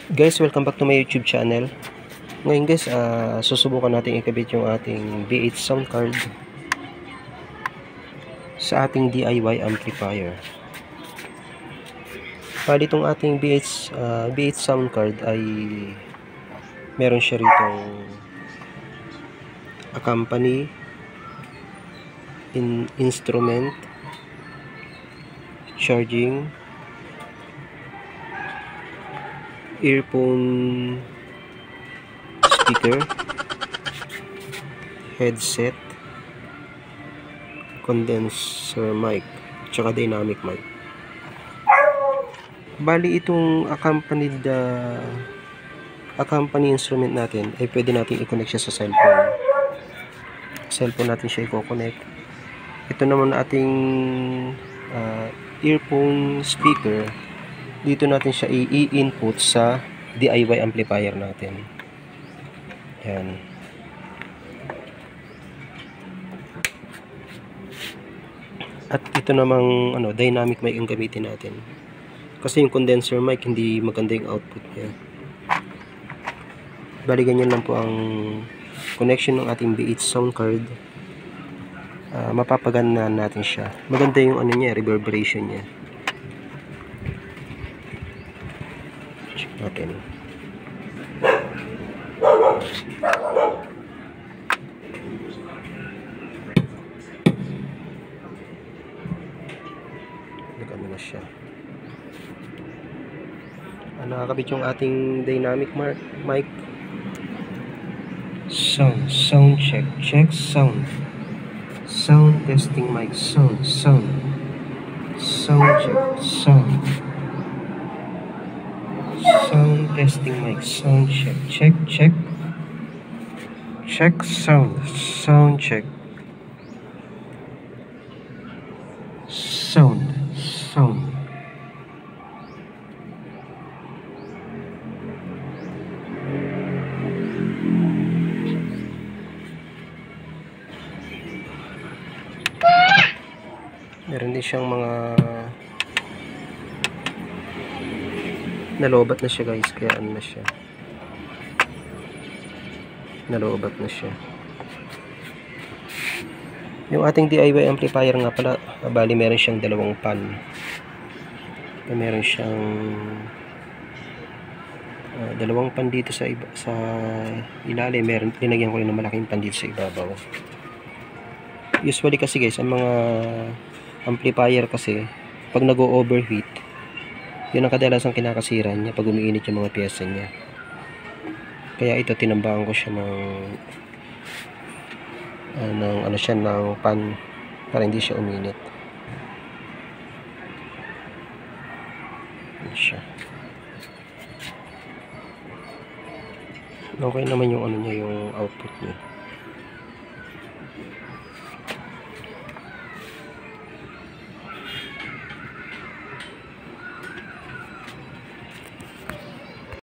Guys, welcome back to my YouTube channel. Ngayon guys, susubukan natin ikabit yung ating V8 sound card sa ating DIY amplifier. Bali itong ating V8 sound card ay meron siya ritong accompany, instrument, charging, earphone speaker, headset, condenser mic, tsaka dynamic mic. Bali itong accompany instrument natin ay pwede natin i-connect siya sa cellphone natin siya i-connect. Ito naman ating earphone speaker, dito natin siya i-input sa DIY amplifier natin. Yan. At ito namang dynamic mic ang gamitin natin. Kasi yung condenser mic hindi maganda yung output niya. Bali ganyan lang po ang connection ng ating V8 sound card. Mapapagana natin siya. Maganda yung niya, reverberation niya. Check natin. Nagano na siya. Nakakabit yung ating dynamic mic. Sound check sound testing mic, sound check sound testing mic, sound check sound check sound. Meron din siyang mga nalobat na siya guys, kaya ano na siya, nalobat na siya. Yung ating DIY amplifier nga pala, bali meron siyang dalawang pan. Meron siyang dalawang pan dito sa ilalim. Meron, linagyan ko rin ng malaking pan dito sa ibabaw. Usually kasi guys, ang mga amplifier kasi pag nag-overheat, yun ang kadalasang kinakasiran niya pag umiinit yung mga pyesa niya. Kaya ito tinambahan ko siya ng pan para hindi siya uminit. Yan siya. Okay naman yung niya, yung output niya.